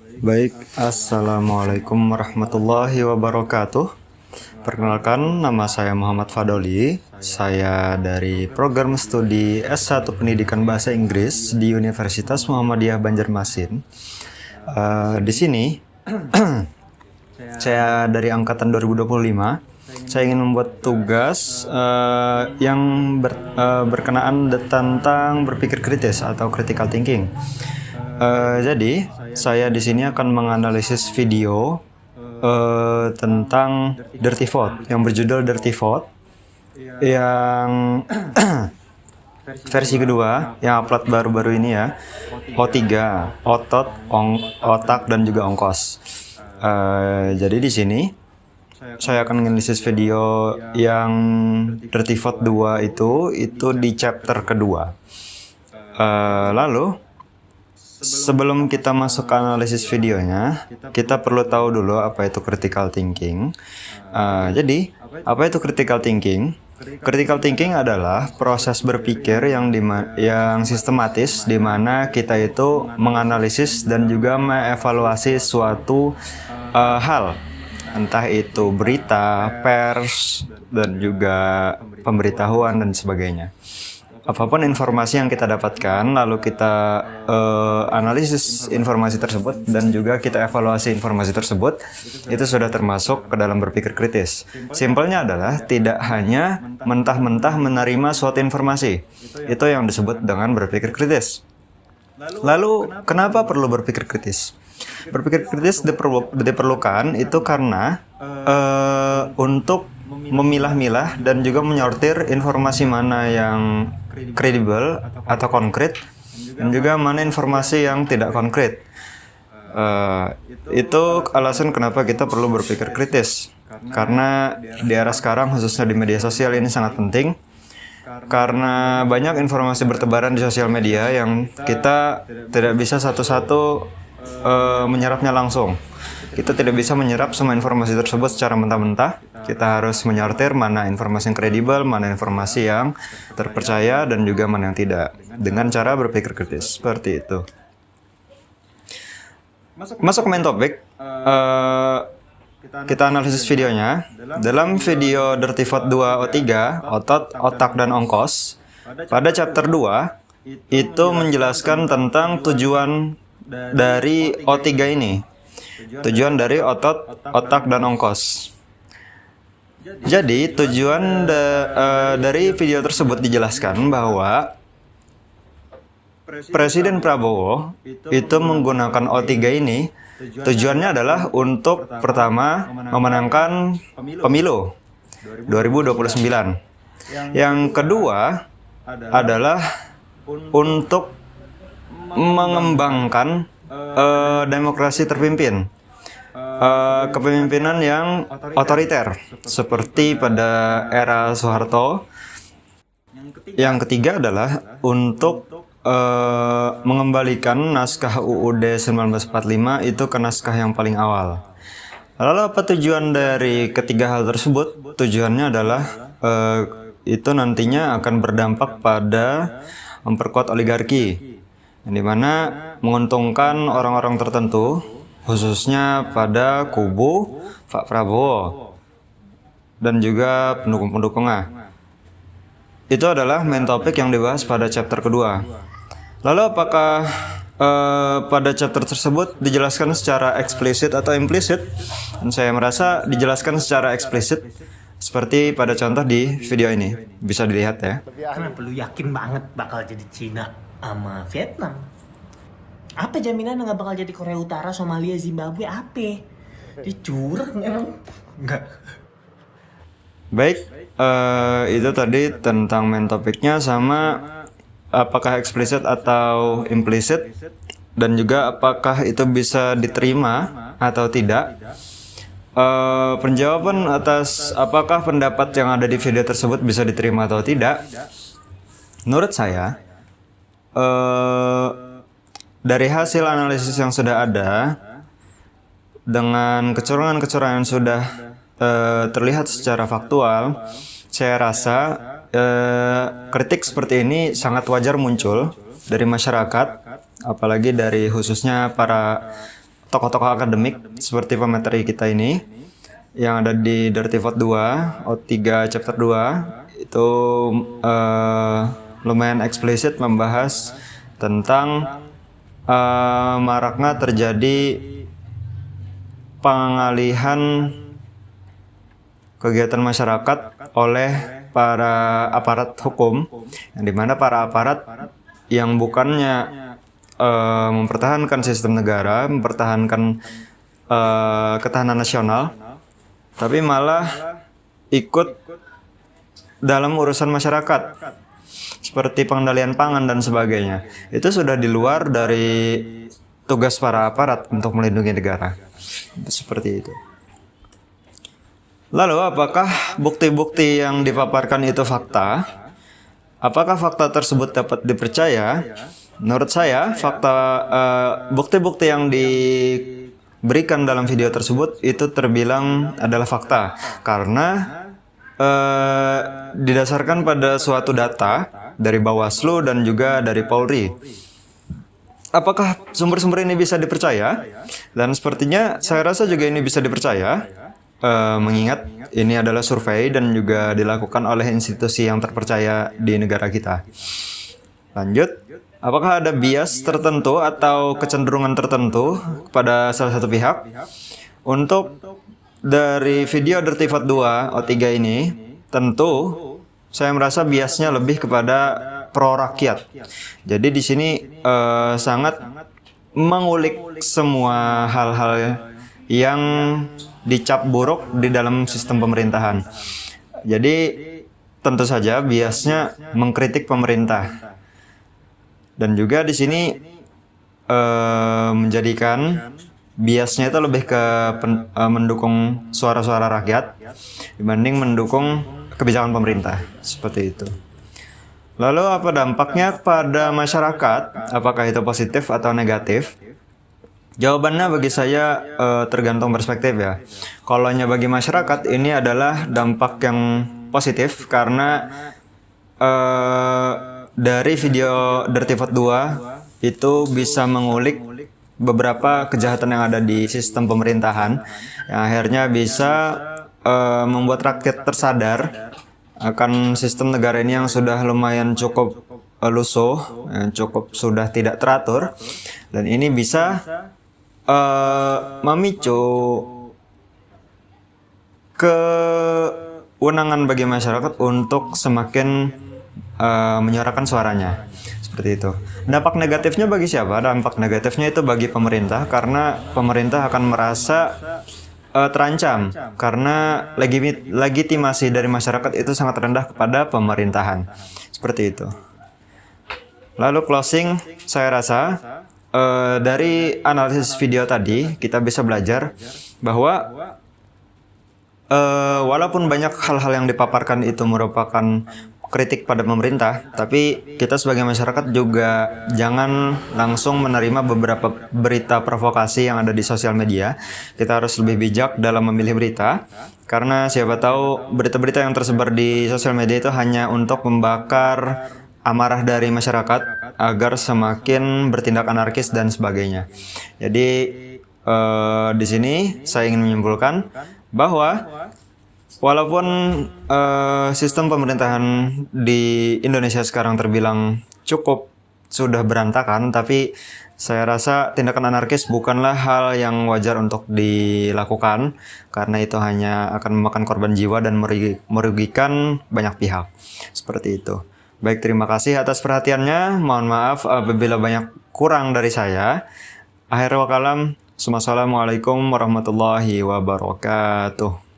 Baik, Assalamualaikum warahmatullahi wabarakatuh. Perkenalkan, nama saya Muhammad Fadoli. Saya dari program studi S1 Pendidikan Bahasa Inggris di Universitas Muhammadiyah Banjarmasin. Di sini, saya dari angkatan 2025. Saya ingin membuat tugas yang berkenaan tentang berpikir kritis atau critical thinking. Jadi, saya di sini akan menganalisis video tentang Dirty Vote yang berjudul Dirty Vote yang versi kedua yang upload baru-baru ini ya, O3, otot, otak dan juga ongkos. Jadi di sini saya akan menganalisis video yang Dirty Vote 2 itu di chapter kedua. Lalu sebelum kita masuk ke analisis videonya, kita perlu tahu dulu apa itu critical thinking. Jadi, apa itu critical thinking? Critical thinking adalah proses berpikir yang sistematis, di mana kita itu menganalisis dan juga mengevaluasi suatu hal, entah itu berita, pers, dan juga pemberitahuan dan sebagainya. Apapun informasi yang kita dapatkan, lalu kita analisis informasi tersebut dan juga kita evaluasi informasi tersebut, itu sudah termasuk ke dalam berpikir kritis. Simpelnya adalah tidak hanya mentah-mentah menerima suatu informasi. Itu yang disebut dengan berpikir kritis. Lalu, kenapa perlu berpikir kritis? Berpikir kritis diperlukan itu karena untuk memilah-milah dan juga menyortir informasi mana yang kredibel atau konkret dan juga mana informasi yang tidak konkret. Itu alasan kenapa kita perlu berpikir kritis. Karena di era sekarang, khususnya di media sosial, ini sangat penting. Karena banyak informasi bertebaran di sosial media yang kita tidak bisa satu-satu menyerapnya langsung. Kita tidak bisa menyerap semua informasi tersebut secara mentah-mentah. Kita harus menyortir mana informasi yang kredibel, mana informasi yang terpercaya, dan juga mana yang tidak. Dengan cara berpikir kritis, seperti itu. Masuk ke main topik, kita analisis videonya. Dalam video Dirty Vote 2 O3, otot, otak, dan ongkos, pada chapter 2, itu menjelaskan tentang tujuan dari O3 ini. Tujuan dari otot, otak, dan ongkos. Jadi, tujuan dari video tersebut dijelaskan bahwa Presiden Prabowo itu menggunakan O3 ini, tujuannya adalah untuk pertama memenangkan pemilu 2029. Yang kedua adalah untuk mengembangkan demokrasi terpimpin, kepemimpinan yang otoriter seperti pada era Soeharto. Yang ketiga adalah untuk mengembalikan naskah UUD 1945 itu ke naskah yang paling awal. Lalu apa tujuan dari ketiga hal tersebut? Tujuannya adalah itu nantinya akan berdampak pada memperkuat oligarki, yang dimana menguntungkan orang-orang tertentu, khususnya pada kubu Pak Prabowo dan juga pendukung-pendukungnya. Itu adalah main topik yang dibahas pada chapter kedua. Lalu apakah pada chapter tersebut dijelaskan secara eksplisit atau implisit? Dan saya merasa dijelaskan secara eksplisit, seperti pada contoh di video ini. Bisa dilihat ya. Kenapa lu yakin banget bakal jadi Cina sama Vietnam? Apa jaminan nggak bakal jadi Korea Utara, Somalia, Zimbabwe? Apa? Dia curang emang? Enggak. Baik, itu tadi tentang main topiknya, sama apakah eksplisit atau implisit, dan juga apakah itu bisa diterima atau tidak. Penjawaban atas apakah pendapat yang ada di video tersebut bisa diterima atau tidak, menurut saya, dari hasil analisis yang sudah ada, dengan kecurangan-kecurangan yang sudah terlihat secara faktual, saya rasa kritik seperti ini sangat wajar muncul dari masyarakat, apalagi dari khususnya para tokoh-tokoh akademik seperti pemateri kita ini yang ada di Dirty Vote 2, O3 chapter 2 itu lumayan eksplisit membahas tentang maraknya terjadi pengalihan kegiatan masyarakat oleh para aparat hukum, yang dimana para aparat yang bukannya mempertahankan sistem negara, mempertahankan ketahanan nasional, tapi malah ikut dalam urusan masyarakat seperti pengendalian pangan dan sebagainya. Itu sudah di luar dari tugas para aparat untuk melindungi negara. Seperti itu. Lalu apakah bukti-bukti yang dipaparkan itu fakta? Apakah fakta tersebut dapat dipercaya? Menurut saya, bukti-bukti yang diberikan dalam video tersebut itu terbilang adalah fakta karena didasarkan pada suatu data dari Bawaslu dan juga dari Polri. Apakah sumber-sumber ini bisa dipercaya? Dan sepertinya saya rasa juga ini bisa dipercaya, mengingat ini adalah survei dan juga dilakukan oleh institusi yang terpercaya di negara kita. Lanjut, apakah ada bias tertentu atau kecenderungan tertentu pada salah satu pihak? Untuk dari video Dirty Vote 2 O3 ini, tentu saya merasa biasnya lebih kepada pro rakyat. Jadi di sini sangat mengulik semua hal-hal yang dicap buruk di dalam sistem pemerintahan. Jadi tentu saja biasnya mengkritik pemerintah. Dan juga di sini menjadikan biasnya itu lebih ke mendukung suara-suara rakyat dibanding mendukung kebijakan pemerintah, seperti itu. Lalu apa dampaknya pada masyarakat? Apakah itu positif atau negatif? Jawabannya bagi saya tergantung perspektif ya. Kalaunya bagi masyarakat ini adalah dampak yang positif karena dari video Dirty Vote 2 itu bisa mengulik beberapa kejahatan yang ada di sistem pemerintahan yang akhirnya bisa membuat rakyat tersadar akan sistem negara ini yang sudah lumayan cukup lusuh, cukup sudah tidak teratur, dan ini bisa memicu kewenangan bagi masyarakat untuk semakin menyuarakan suaranya. Seperti itu. Dampak negatifnya bagi siapa? Dampak negatifnya itu bagi pemerintah karena pemerintah akan merasa terancam karena legitimasi dari masyarakat itu sangat rendah kepada pemerintahan. Seperti itu. Lalu closing, saya rasa dari analisis video tadi kita bisa belajar bahwa walaupun banyak hal-hal yang dipaparkan itu merupakan kritik pada pemerintah, tapi kita sebagai masyarakat juga jangan langsung menerima beberapa berita provokasi yang ada di sosial media. Kita harus lebih bijak dalam memilih berita, karena siapa tahu berita-berita yang tersebar di sosial media itu hanya untuk membakar amarah dari masyarakat agar semakin bertindak anarkis dan sebagainya. Jadi di sini saya ingin menyimpulkan bahwa walaupun sistem pemerintahan di Indonesia sekarang terbilang cukup sudah berantakan, tapi saya rasa tindakan anarkis bukanlah hal yang wajar untuk dilakukan, karena itu hanya akan memakan korban jiwa dan merugikan banyak pihak. Seperti itu. Baik, terima kasih atas perhatiannya. Mohon maaf apabila banyak kurang dari saya. Akhirul kalam, wassalamualaikum warahmatullahi wabarakatuh.